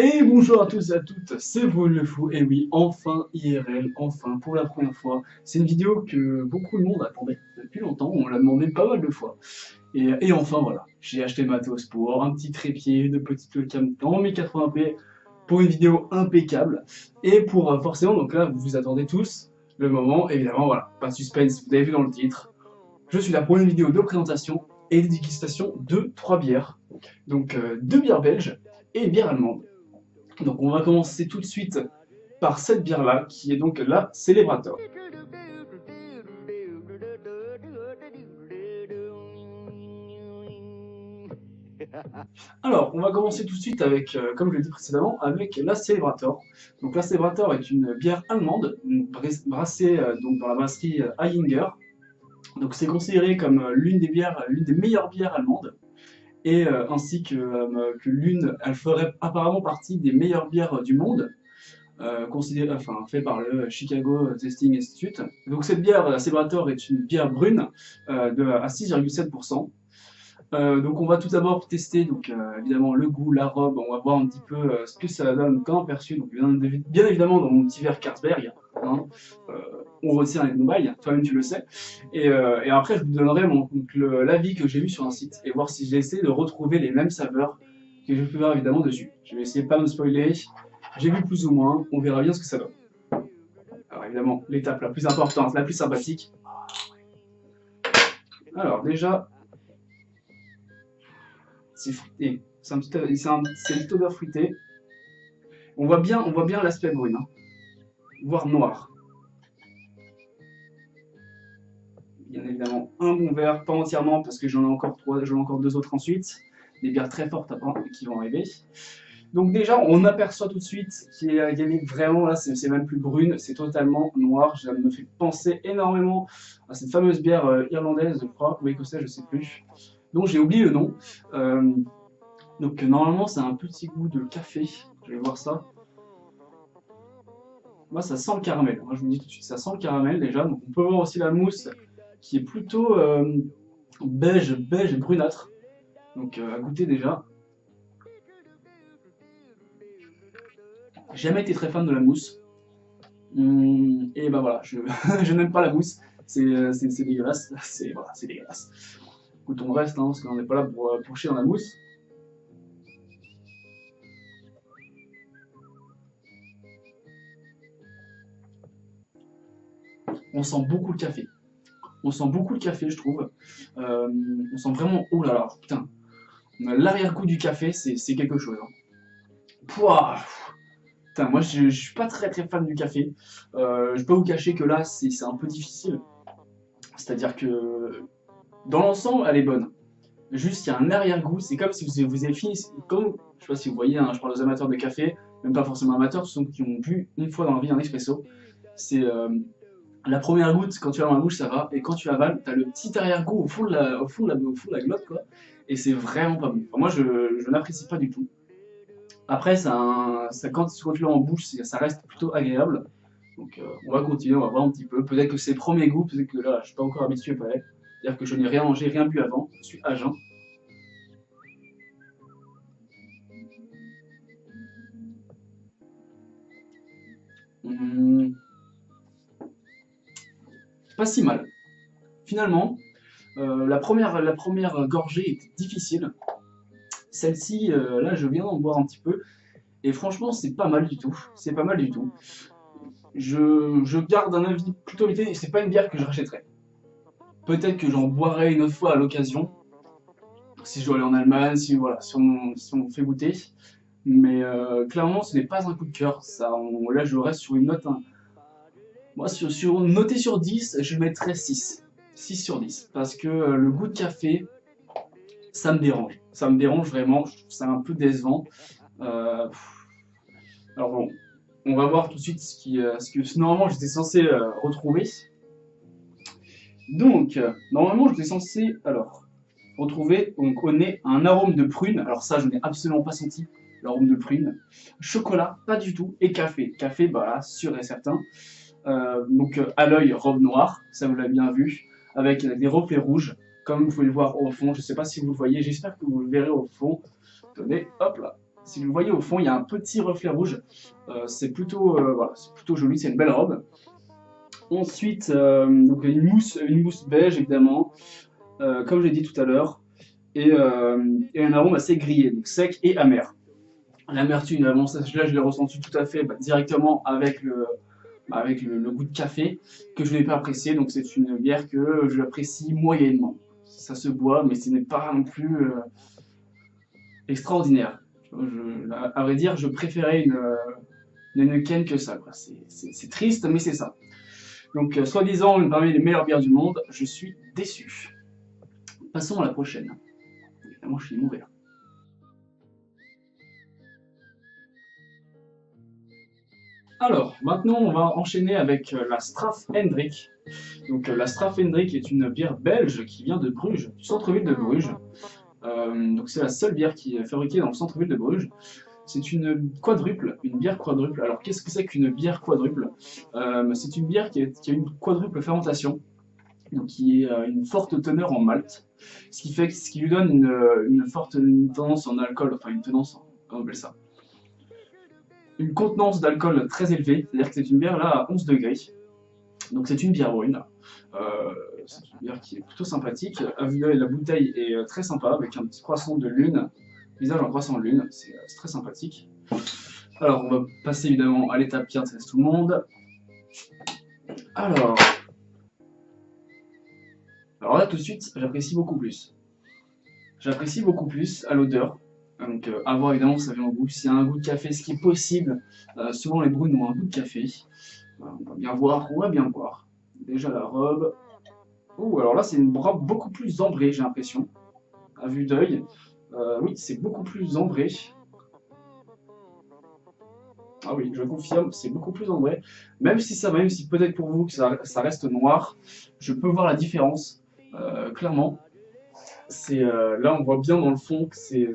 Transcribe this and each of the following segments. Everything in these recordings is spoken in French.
Et bonjour à tous et à toutes, c'est vous le fou, et oui, enfin IRL, enfin pour la première fois. C'est une vidéo que beaucoup de monde attendait depuis longtemps, on l'a demandé pas mal de fois. Et enfin voilà, j'ai acheté le matos pour un petit trépied de petite webcam en 1080p pour une vidéo impeccable. Et pour forcément, donc là vous vous attendez tous, le moment, évidemment voilà, pas de suspense, vous avez vu dans le titre. Je suis là pour une vidéo de présentation et de dégustation de 3 bières. Donc 2 bières belges et une bière allemande. Donc on va commencer tout de suite par cette bière-là, qui est donc la Celebrator. Alors, on va commencer tout de suite avec, comme je l'ai dit précédemment, avec la Celebrator. Donc la Celebrator est une bière allemande, brassée donc dans la brasserie Heinger. Donc c'est considéré comme l'une des meilleures bières allemandes, et ainsi que elle ferait apparemment partie des meilleures bières du monde. Fait par le Chicago Tasting Institute. Donc cette bière, la Celebrator, est une bière brune à 6,7%. Donc on va tout d'abord tester donc, évidemment le goût, l'arôme, on va voir un petit peu ce que ça donne comme aperçu. Donc bien évidemment dans mon petit verre Carlsberg, hein, euh, on retient les bons bails, toi-même tu le sais. Et après je vous donnerai l'avis que j'ai vu sur un site et voir si j'ai essayé de retrouver les mêmes saveurs que je peux voir évidemment dessus. Je vais essayer de pas me spoiler, j'ai vu plus ou moins, on verra bien ce que ça donne. Alors évidemment, l'étape la plus importante, la plus sympathique. Alors déjà, c'est fruité. C'est une petite odeur fruitée. On voit bien l'aspect brune, hein, voire noir. Bien évidemment, un bon verre, pas entièrement parce que j'en ai encore deux autres ensuite. Des bières très fortes qui vont arriver. Donc déjà, on aperçoit tout de suite qu'il y a vraiment, là, c'est même plus brune, c'est totalement noir. Ça me fait penser énormément à cette fameuse bière irlandaise, je crois, ou écossaise, je sais plus. Donc j'ai oublié le nom. Euh, donc normalement, c'est un petit goût de café. Je vais voir ça. Moi, ça sent le caramel. Moi, je vous dis tout de suite, ça sent le caramel déjà. Donc on peut voir aussi la mousse qui est plutôt beige et brunâtre. Donc à goûter déjà. J'ai jamais été très fan de la mousse. Et bah voilà, je n'aime pas la mousse, c'est dégueulasse, c'est dégueulasse. Écoute, on reste, hein, parce qu'on n'est pas là pour chier dans la mousse. On sent beaucoup le café. On sent beaucoup le café, je trouve. On sent vraiment, oh là là, putain, l'arrière-goût du café, c'est quelque chose, hein. Pouah, putain, moi je suis pas très fan du café. Je peux vous cacher que là, c'est un peu difficile. C'est-à-dire que dans l'ensemble, elle est bonne. Juste, il y a un arrière-goût, c'est comme si vous avez fini, comme, je sais pas si vous voyez, hein, je parle aux amateurs de café, même pas forcément amateurs, ce sont qui ont bu une fois dans la vie un expresso. C'est la première goutte, quand tu as dans la bouche, ça va, et quand tu avales, tu as le petit arrière-goût au fond de la glotte, quoi, et c'est vraiment pas bon. Enfin, moi, je n'apprécie pas du tout. Après, quand tu l'as en bouche, ça reste plutôt agréable. Donc, on va continuer, on va voir un petit peu. Peut-être que c'est le premier goût, peut-être que là, je suis pas encore habitué au palais. C'est-à-dire que je n'ai rien mangé, rien bu avant, je suis à jeun. Hum, pas si mal. Finalement, la première gorgée était difficile. Celle-ci, là, je viens d'en boire un petit peu. Et franchement, c'est pas mal du tout. C'est pas mal du tout. Je garde un avis plutôt limité. C'est pas une bière que je rachèterais. Peut-être que j'en boirai une autre fois à l'occasion. Si je dois aller en Allemagne, si on me fait goûter. Mais clairement, ce n'est pas un coup de cœur. Là, je reste sur une note, hein. Moi, noté sur 10, je mettrais 6. 6 sur 10. Parce que le goût de café, ça me dérange. Ça me dérange vraiment. Je trouve ça un peu décevant. Euh, alors bon, on va voir tout de suite ce que normalement j'étais censé retrouver. Donc, normalement, j'étais censé retrouver donc, au nez un arôme de prune. Alors ça, je n'ai absolument pas senti l'arôme de prune. Chocolat, pas du tout. Et café. Café, bah là, sûr et certain. Donc à l'œil, robe noire, ça vous l'avez bien vu, avec des reflets rouges, comme vous pouvez le voir au fond. Je ne sais pas si vous le voyez, j'espère que vous le verrez au fond. Tenez, hop là, Si vous le voyez au fond, il y a un petit reflet rouge. C'est plutôt, voilà, c'est plutôt joli, c'est une belle robe. Ensuite, donc une mousse beige évidemment, comme j'ai dit tout à l'heure, et un arôme assez grillé, donc sec et amer. L'amertume, là je l'ai ressenti tout à fait directement avec le goût de café que je n'ai pas apprécié, donc c'est une bière que je l'apprécie moyennement. Ça se boit, mais ce n'est pas non plus extraordinaire. À vrai dire, je préférais une Heineken que ça. C'est triste, mais c'est ça. Donc, soi-disant, une parmi les meilleures bières du monde, je suis déçu. Passons à la prochaine. Évidemment, je suis ouvert. Alors, maintenant, on va enchaîner avec la Straf Hendrik. Donc, la Straf Hendrik est une bière belge qui vient de Bruges, du centre-ville de Bruges. Donc, c'est la seule bière qui est fabriquée dans le centre-ville de Bruges. C'est une quadruple, une bière quadruple. Alors, qu'est-ce que c'est qu'une bière quadruple? C'est une bière qui a une quadruple fermentation, donc qui est une forte teneur en malt, ce qui lui donne une tendance en alcool, enfin une tendance, comment on appelle ça, une contenance d'alcool très élevée, c'est-à-dire que c'est une bière là à 11 degrés, donc c'est une bière brune, c'est une bière qui est plutôt sympathique, à vue d'œil la bouteille est très sympa, avec un petit croissant de lune, visage en croissant de lune, c'est très sympathique. Alors on va passer évidemment à l'étape qui intéresse tout le monde. Alors là tout de suite, j'apprécie beaucoup plus. J'apprécie beaucoup plus à l'odeur. Donc à voir évidemment ça vient au goût. S'il y a un goût de café, ce qui est possible, souvent les brunes ont un goût de café. On va bien voir, on va bien voir. Déjà la robe. Oh, alors là c'est une robe beaucoup plus ambrée, j'ai l'impression. À vue d'œil. Oui, c'est beaucoup plus ambré. Ah oui, je confirme, c'est beaucoup plus ambré. Même si peut-être pour vous que ça reste noir, je peux voir la différence, clairement. Là on voit bien dans le fond que c'est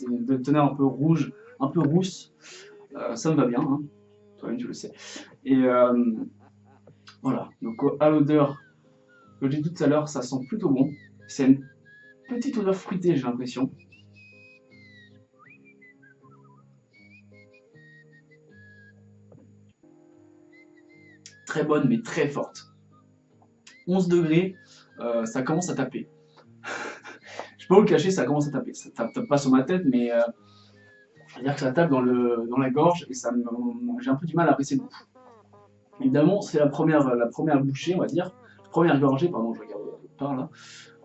une teneur un peu rouge, un peu rousse. Ça me va bien, hein. Toi-même tu le sais. Et voilà, donc à l'odeur, que j'ai dit tout à l'heure, ça sent plutôt bon. C'est une petite odeur fruitée, j'ai l'impression. Très bonne mais très forte. 11 degrés, ça commence à taper. Je peux pas vous le cacher, ça commence à taper. Ça tape pas sur ma tête, mais c'est-à-dire que ça tape dans la gorge et j'ai un peu du mal à apprécier le goût. Évidemment, c'est la première bouchée, on va dire. Première gorgée, pardon, je regarde par là.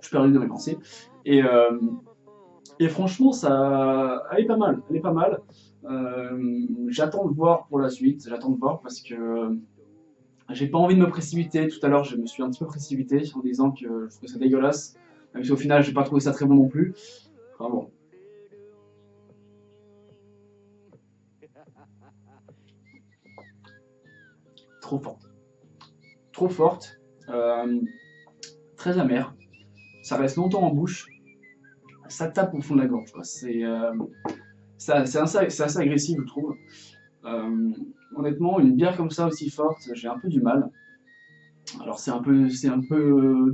Je suis perdu dans mes pensées. Et, et franchement, elle est pas mal. Elle est pas mal. J'attends de voir pour la suite. J'attends de voir parce que j'ai pas envie de me précipiter. Tout à l'heure, je me suis un petit peu précipité en disant que je trouvais ça dégueulasse. Même si au final, j'ai pas trouvé ça très bon non plus. Enfin bon. Trop forte. Trop forte. Très amère. Ça reste longtemps en bouche. Ça tape au fond de la gorge. C'est assez agressif, je trouve. Honnêtement, une bière comme ça aussi forte, j'ai un peu du mal. Alors c'est un peu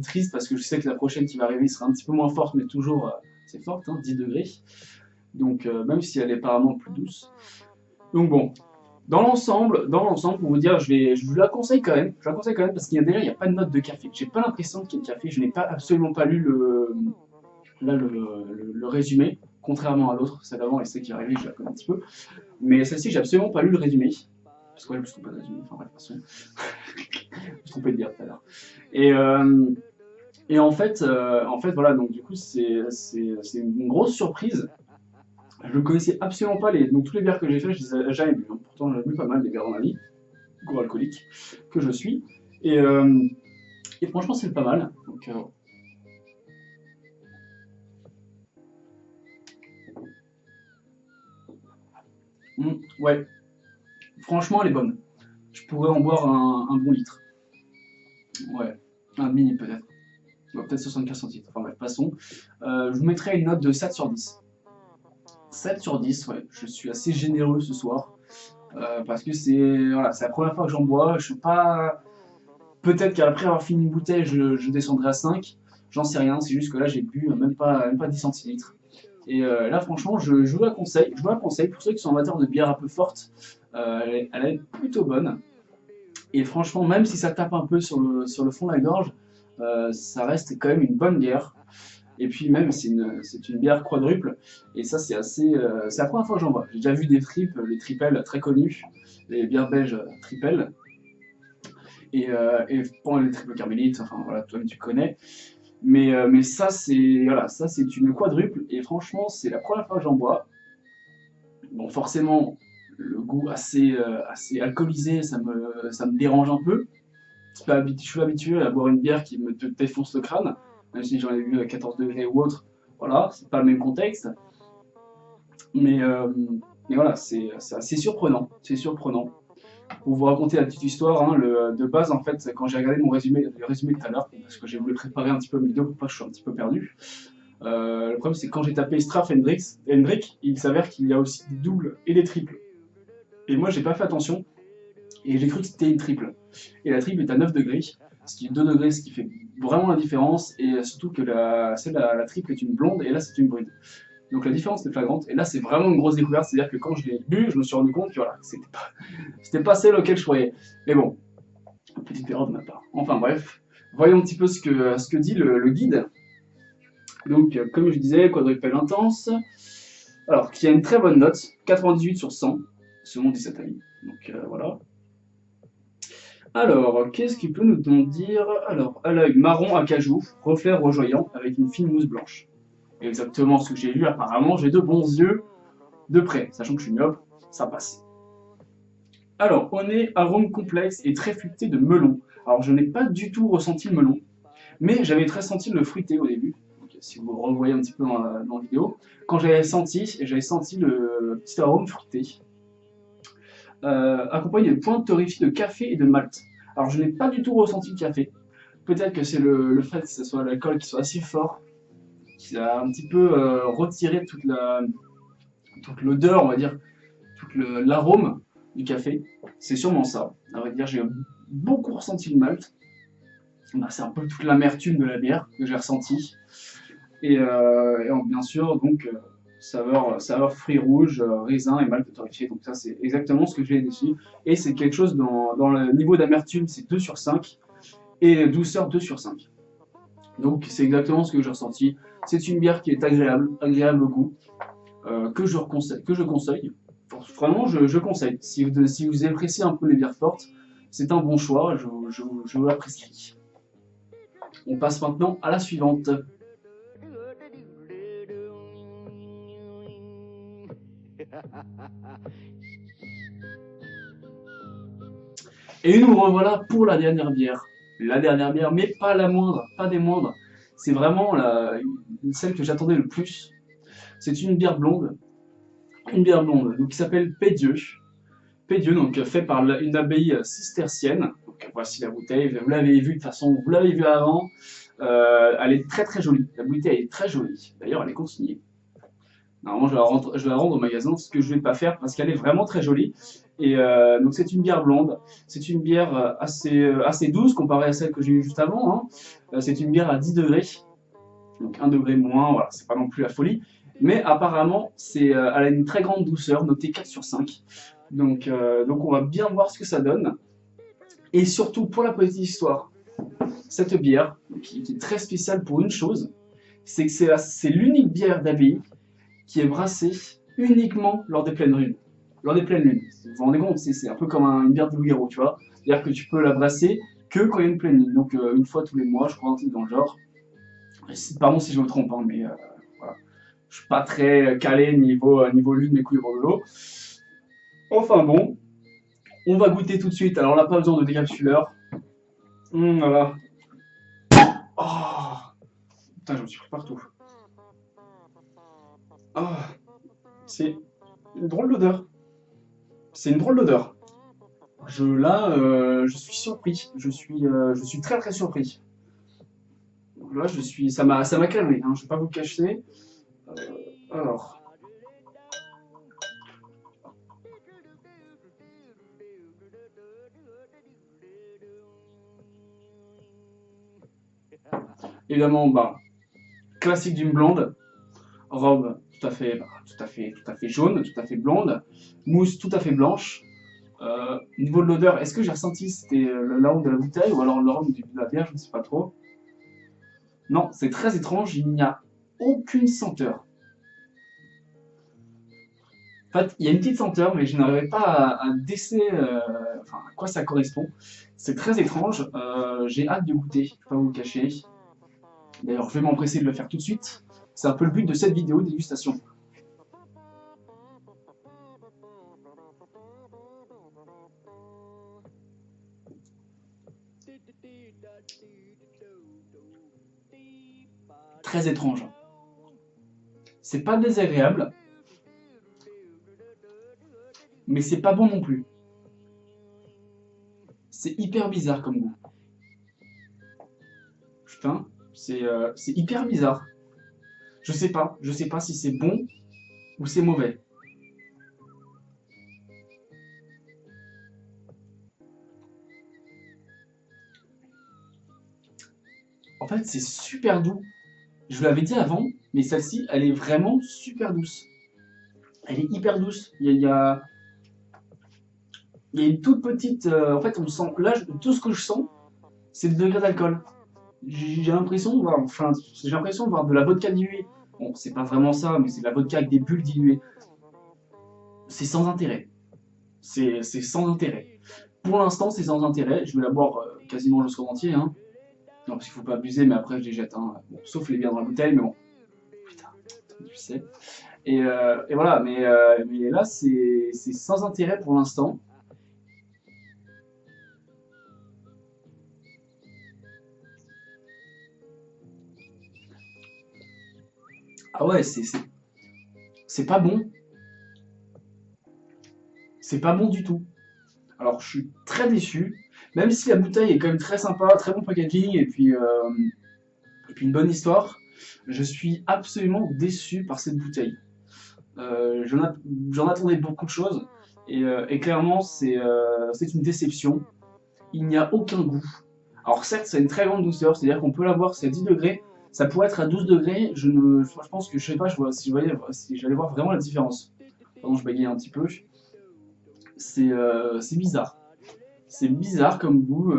triste parce que je sais que la prochaine qui va arriver sera un petit peu moins forte, mais toujours c'est forte, hein, 10 degrés. Donc même si elle est apparemment plus douce. Donc bon, dans l'ensemble, pour vous dire, je vous la conseille quand même. Je la conseille quand même parce qu'il y a déjà, il n'y a pas de note de café. J'ai pas l'impression qu'il y ait de café. Je n'ai absolument pas lu le résumé, contrairement à l'autre, celle d'avant et celle qui est arrivée, je la connais un petit peu. Mais celle-ci, j'ai absolument pas lu le résumé. Parce que ouais, je me suis trompé de résumé, enfin bref, de toute façon. Je me suis trompé de dire tout à l'heure. Et en fait, voilà, donc du coup, c'est une grosse surprise. Je ne connaissais absolument pas donc tous les bières que j'ai fait, je les ai jamais bu. Hein. Pourtant, j'en ai bu pas mal des bières dans ma vie, gros alcoolique que je suis. Et, et franchement, c'est pas mal. Donc, ouais, franchement, elle est bonne. Je pourrais en boire un bon litre. Ouais, un mini peut-être. Peut-être 75 centilitres. Enfin bref, passons. Je vous mettrai une note de 7 sur 10. 7 sur 10, ouais. Je suis assez généreux ce soir. Parce que voilà, c'est la première fois que j'en bois. Je suis pas. Peut-être qu'après avoir fini une bouteille, je descendrai à 5. J'en sais rien. C'est juste que là, j'ai bu même pas 10 centilitres. Et là, franchement, je vous la conseille. Je vous la conseille pour ceux qui sont amateurs de bière un peu forte. Elle est plutôt bonne. Et franchement, même si ça tape un peu sur le fond de la gorge, ça reste quand même une bonne bière. Et puis même, c'est une bière quadruple. Et ça, c'est assez... c'est la première fois que j'en vois. J'ai déjà vu des triples, les triples très connus, les bières belges triples. Et bon, les triples carmélites, enfin voilà, toi tu connais. Mais ça, c'est voilà, ça, c'est une quadruple. Et franchement, c'est la première fois que j'en bois. Bon, forcément, le goût assez alcoolisé, ça me dérange un peu. Je suis habitué à boire une bière qui me défonce le crâne, même si j'en ai bu à 14 degrés ou autre. Voilà, c'est pas le même contexte. Mais, euh, mais voilà, c'est assez surprenant. C'est surprenant. Pour vous raconter la petite histoire, hein, de base, en fait, quand j'ai regardé le résumé tout à l'heure, parce que j'ai voulu préparer un petit peu mes vidéos pour pas que je sois un petit peu perdu, le problème c'est que quand j'ai tapé Straff Hendrick, il s'avère qu'il y a aussi des doubles et des triples. Et moi, j'ai pas fait attention, et j'ai cru que c'était une triple. Et la triple est à 9 degrés, ce qui est 2 degrés, ce qui fait vraiment la différence, et surtout que la triple est une blonde, et là c'est une brune. Donc la différence est flagrante, et là c'est vraiment une grosse découverte, c'est-à-dire que quand je l'ai bu, je me suis rendu compte que voilà, c'était pas celle auquel je croyais. Mais bon, petite erreur de ma part. Enfin bref, voyons un petit peu ce que dit le guide. Donc comme je disais, quadruple intense, alors qui a une très bonne note, 98 sur 100, selon 17 amis. Donc voilà. Alors, qu'est-ce qu'il peut nous en dire? Alors, à l'œil marron acajou, reflet rejoignant, avec une fine mousse blanche. Exactement ce que j'ai vu, apparemment, j'ai de bons yeux de près, sachant que je suis myope, ça passe. Alors, au nez, arôme complexe et très fruité de melon. Alors, je n'ai pas du tout ressenti le melon, mais j'avais très senti le fruité au début. Donc, si vous revoyez un petit peu dans la vidéo, quand j'avais senti le petit arôme fruité, accompagné de pointes torréfiées de café et de malt. Alors, je n'ai pas du tout ressenti le café. Peut-être que c'est le fait que ce soit l'alcool qui soit assez fort, qui a un petit peu retiré toute l'odeur, on va dire, tout l'arôme du café. C'est sûrement ça. À vrai dire, j'ai beaucoup ressenti le malt. Bah, c'est un peu toute l'amertume de la bière que j'ai ressenti. Bien sûr, donc, saveur fruits rouges, raisin et malt torréfié. Donc ça, c'est exactement ce que j'ai ici. Et c'est quelque chose dans le niveau d'amertume, c'est 2 sur 5. Et douceur 2 sur 5. Donc c'est exactement ce que j'ai ressenti. C'est une bière qui est agréable au goût, que je conseille. Vraiment, je conseille. Si vous appréciez un peu les bières fortes, c'est un bon choix, je vous la prescris. On passe maintenant à la suivante. Et nous revoilà pour la dernière bière. La dernière bière, mais pas la moindre, pas des moindres. C'est vraiment celle que j'attendais le plus. C'est une bière blonde, donc qui s'appelle Pédieu. Pédieu, donc fait par une abbaye cistercienne. Donc voici la bouteille, vous l'avez vu de toute façon, vous l'avez vu avant. Elle est très très jolie. La bouteille est très jolie. D'ailleurs, elle est consignée. Normalement, je vais la rendre au magasin, ce que je ne vais pas faire parce qu'elle est vraiment très jolie. Et donc, c'est une bière blonde. C'est une bière assez douce comparée à celle que j'ai eue juste avant, hein. C'est une bière à 10 degrés. Donc, 1 degré moins, voilà, c'est pas non plus la folie. Mais apparemment, elle a une très grande douceur, notée 4 sur 5. Donc, on va bien voir ce que ça donne. Et surtout, pour la petite histoire, cette bière, qui est très spéciale pour une chose, c'est que c'est l'unique bière d'abbaye qui est brassée uniquement lors des pleines lunes. Lors des pleines lunes. Vous vous rendez compte, c'est un peu comme une bière de Loup-Garou, tu vois. C'est-à-dire que tu peux la brasser que quand il y a une pleine lune. Donc une fois tous les mois, je crois, un truc dans le genre. Pardon si je me trompe, hein, mais voilà. Je suis pas très calé niveau lune, mes couilles de l'eau. Enfin bon, on va goûter tout de suite. Alors là, pas besoin de décapsuleur. Voilà. Oh, putain, je me suis pris partout. Oh, c'est une drôle d'odeur. C'est une drôle d'odeur. Je suis surpris. Je suis très très surpris. Donc là, ça m'a calmé. Hein, je vais pas vous le cacher. Euh, alors, évidemment, bah, classique d'une blonde, robe tout à fait jaune, tout à fait blonde, mousse tout à fait blanche. Niveau de l'odeur, est-ce que j'ai ressenti c'était l'arôme de la bouteille ou alors l'arôme de la bière, je ne sais pas trop. Non, c'est très étrange, il n'y a aucune senteur. En fait, il y a une petite senteur, mais je n'arrivais pas à déceler enfin, à quoi ça correspond. C'est très étrange, j'ai hâte de goûter, je ne vais pas vous le cacher. D'ailleurs, je vais m'empresser de le faire tout de suite. C'est un peu le but de cette vidéo dégustation. Très étrange. C'est pas désagréable, mais c'est pas bon non plus. C'est hyper bizarre comme goût. Putain, c'est hyper bizarre. Je sais pas si c'est bon ou c'est mauvais. En fait, c'est super doux. Je vous l'avais dit avant, mais celle-ci, elle est vraiment super douce. Elle est hyper douce. Il y a une toute petite. En fait, on sent. Là, tout ce que je sens, c'est le degré d'alcool. J'ai l'impression de voir. Enfin, j'ai l'impression de voir de la vodka diluée. Bon, c'est pas vraiment ça, mais c'est de la vodka avec des bulles diluées. C'est sans intérêt. C'est sans intérêt. Pour l'instant, c'est sans intérêt. Je vais la boire quasiment jusqu'au entier. Hein. Non, parce qu'il faut pas abuser, mais après, je les jette. Hein. Bon, sauf les bières dans la bouteille, mais bon. Putain, tu sais. Et voilà, mais là, c'est sans intérêt pour l'instant. Ah ouais, c'est pas bon. C'est pas bon du tout. Alors, je suis très déçu. Même si la bouteille est quand même très sympa, très bon packaging, et puis une bonne histoire, je suis absolument déçu par cette bouteille. J'en attendais beaucoup de choses, et clairement, c'est une déception. Il n'y a aucun goût. Alors certes, c'est une très grande douceur, c'est-à-dire qu'on peut l'avoir, c'est à 10 degrés, ça pourrait être à 12 degrés, je pense que je sais pas, si j'allais voir vraiment la différence. Pardon, je bégayais un petit peu. C'est bizarre. C'est bizarre comme goût.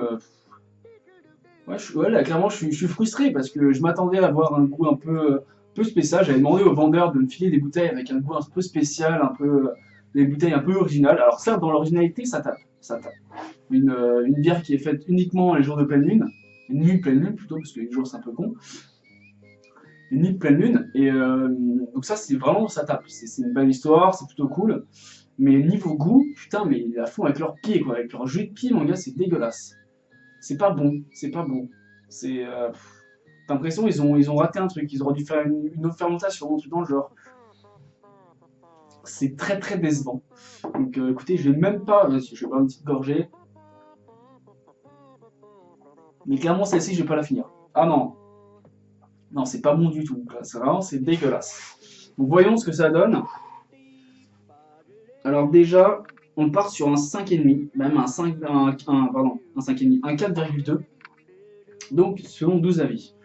Ouais, ouais, là, clairement, je suis frustré parce que je m'attendais à avoir un goût un peu spécial. J'avais demandé au vendeur de me filer des bouteilles avec un goût un peu spécial, des bouteilles un peu originales. Alors certes, dans l'originalité, ça tape. Une bière qui est faite uniquement les jours de pleine lune, une nuit de pleine lune plutôt, parce que les jours c'est un peu con, une nuit de pleine lune, et donc ça c'est vraiment, ça tape, c'est une belle histoire, c'est plutôt cool, mais niveau goût, putain, mais ils la font avec leurs pieds, quoi, avec leur jus de pied, mon gars, c'est dégueulasse, c'est pas bon, c'est pas bon, c'est, t'as l'impression ils ont raté un truc, ils auraient dû faire une autre fermentation, un truc dans le genre, c'est très très décevant, donc écoutez, je vais même pas, vas-y, je vais boire une petite gorgée, mais clairement celle-ci je vais pas la finir, ah non, non, c'est pas bon du tout. C'est vraiment, c'est dégueulasse. Donc voyons ce que ça donne. Alors déjà, on part sur un 5,5, même pardon, un 5,5, un 4,2. Donc selon 12 avis.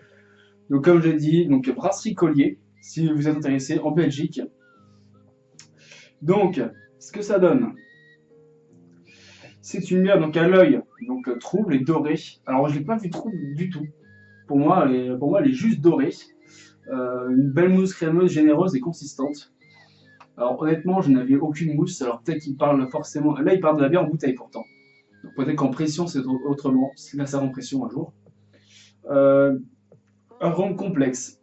Donc comme je l'ai dit, donc brasserie Collier, si vous êtes intéressé, en Belgique. Donc, ce que ça donne, c'est une bière donc à l'œil, donc trouble et dorée. Alors je l'ai pas vu trouble du tout. Pour moi, elle est juste dorée. Une belle mousse crémeuse, généreuse et consistante. Alors honnêtement, je n'avais aucune mousse, alors peut-être qu'il parle forcément... Là, il parle de la bière en bouteille pourtant. Donc peut-être qu'en pression, c'est autrement, c'est là ça rend pression un jour. Euh, Arôme complexe.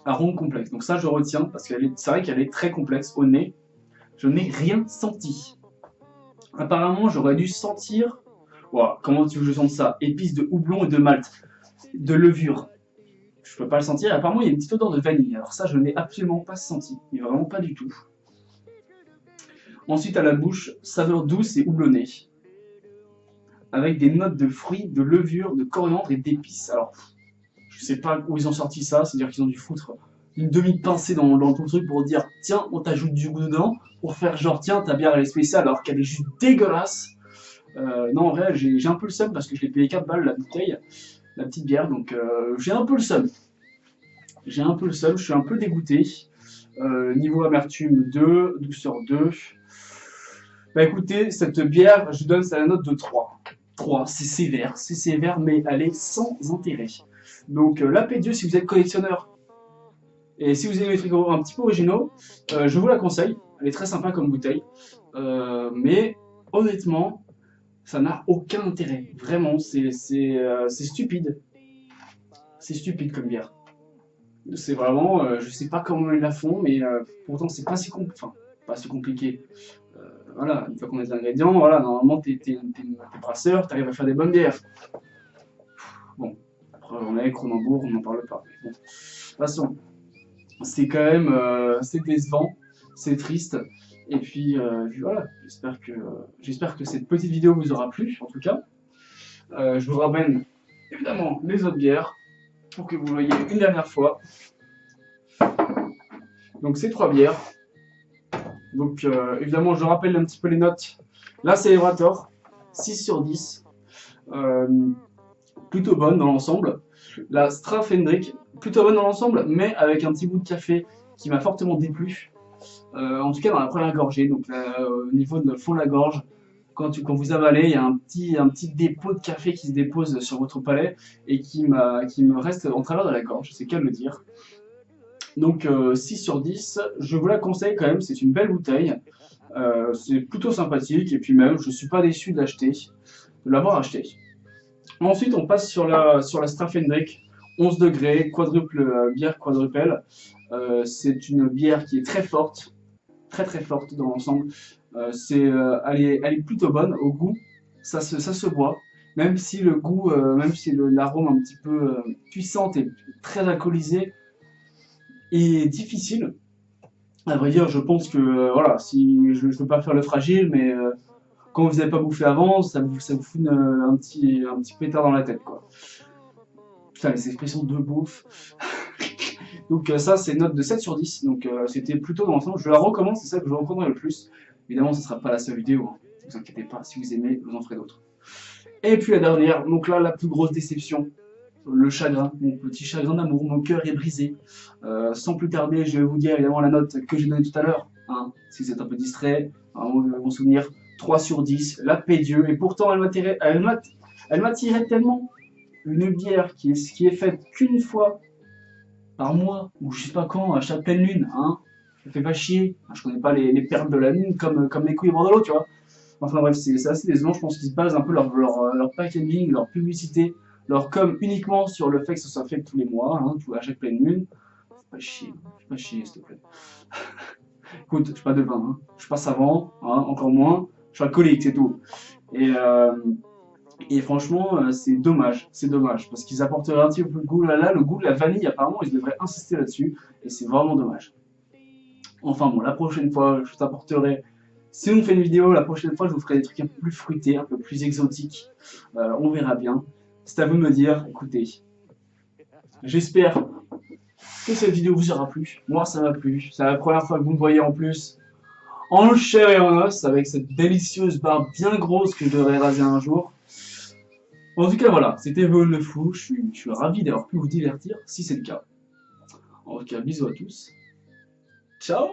Arôme complexe, donc ça je retiens, parce que c'est vrai qu'elle est très complexe au nez. Je n'ai rien senti. Apparemment, j'aurais dû sentir... Wow, comment tu veux que je sente ça? Épices de houblon et de malt, de levure. Je peux pas le sentir. Apparemment, il y a une petite odeur de vanille. Alors ça, je n'ai absolument pas senti. Mais vraiment pas du tout. Ensuite, à la bouche, saveur douce et houblonnée. Avec des notes de fruits, de levure, de coriandre et d'épices. Alors, je sais pas où ils ont sorti ça. C'est-à-dire qu'ils ont dû foutre une demi-pincée dans ton truc pour dire tiens, on t'ajoute du goût dedans. Pour faire genre tiens, ta bière elle est spéciale alors qu'elle est juste dégueulasse. Non, en vrai, j'ai un peu le seum parce que je l'ai payé 4 balles la bouteille, la petite bière. Donc, j'ai un peu le seum. J'ai un peu le seum, je suis un peu dégoûté. Niveau amertume 2, douceur 2. Bah écoutez, cette bière, je donne la note de 3. 3, c'est sévère, mais elle est sans intérêt. Donc la P2, si vous êtes collectionneur, et si vous aimez les trucs un petit peu originaux, je vous la conseille. Elle est très sympa comme bouteille. Mais honnêtement, ça n'a aucun intérêt. Vraiment, c'est stupide. C'est stupide comme bière. C'est vraiment, je sais pas comment ils la font, mais pourtant c'est pas si compliqué. Enfin, pas si compliqué. Voilà, une fois qu'on a des ingrédients, voilà, normalement t'es brasseur, t'arrives à faire des bonnes bières. Bon, après on est Kronenbourg, on n'en parle pas. Bon. De toute façon, c'est quand même, c'est décevant, c'est triste. Et puis voilà, j'espère que cette petite vidéo vous aura plu, en tout cas. Je vous ramène évidemment les autres bières pour que vous voyez une dernière fois. Donc ces 3 bières. Donc évidemment, je rappelle un petit peu les notes. La Celebrator, 6 sur 10. Plutôt bonne dans l'ensemble. La Strafendrick, plutôt bonne dans l'ensemble, mais avec un petit bout de café qui m'a fortement déplu. En tout cas dans la première gorgée, donc au niveau de fond de la gorge, quand vous avalez, il y a un petit dépôt de café qui se dépose sur votre palais et qui me reste en travers de la gorge, c'est qu'à le dire. Donc 6 sur 10, je vous la conseille quand même, c'est une belle bouteille, c'est plutôt sympathique et puis même je ne suis pas déçu de l'avoir acheté. Ensuite on passe sur la Strafendrick, 11 degrés, bière quadrupelle. C'est une bière qui est très forte, très forte dans l'ensemble. Elle est plutôt bonne au goût, ça se boit, même si le goût, même si l'arôme un petit peu puissant et très alcoolisé est difficile. À vrai dire, je pense que voilà, si je ne veux pas faire le fragile, mais quand vous n'avez pas bouffé avant, ça vous fout un petit pétard dans la tête, quoi. Putain, les expressions de bouffe. Donc ça, c'est une note de 7 sur 10, donc c'était plutôt dans l'ensemble. Je la recommande, c'est ça que je recommanderais le plus. Évidemment, ce ne sera pas la seule vidéo, hein. Ne vous inquiétez pas, si vous aimez, vous en ferez d'autres. Et puis la dernière, donc là, la plus grosse déception, le chagrin, mon petit chagrin d'amour, mon cœur est brisé. Sans plus tarder, je vais vous dire évidemment la note que j'ai donnée tout à l'heure, hein, si vous êtes un peu distrait, hein, mon souvenir, 3 sur 10, la paix Dieu, et pourtant elle m'attirait tellement. Une bière qui est faite qu'une fois par mois, ou je sais pas quand, à chaque pleine lune, hein, ça fait pas chier. Je connais pas les perles de la lune comme les couilles bordelot, tu vois. Enfin bref, c'est assez décevant, je pense qu'ils se basent un peu leur packaging, leur publicité, leur com uniquement sur le fait que ça soit fait tous les mois, hein, à chaque pleine lune. Fais pas chier, s'il te plaît. Écoute, je suis pas devin, hein. Je suis pas savant, hein, encore moins, je suis alcoolique, c'est tout. Et franchement, c'est dommage, parce qu'ils apporteraient un petit peu de goût là, le goût de la vanille, apparemment, ils devraient insister là-dessus, et c'est vraiment dommage. Enfin bon, la prochaine fois, je t'apporterai. Si on fait une vidéo, la prochaine fois, je vous ferai des trucs un peu plus fruités, un peu plus exotiques. On verra bien. C'est à vous de me dire. Écoutez, j'espère que cette vidéo vous aura plu. Moi, ça m'a plu. C'est la première fois que vous me voyez en plus en chair et en os, avec cette délicieuse barbe bien grosse que je devrais raser un jour. En tout cas, voilà, c'était Vol le Fou. Je suis ravi d'avoir pu vous divertir, si c'est le cas. En tout cas, bisous à tous. Ciao!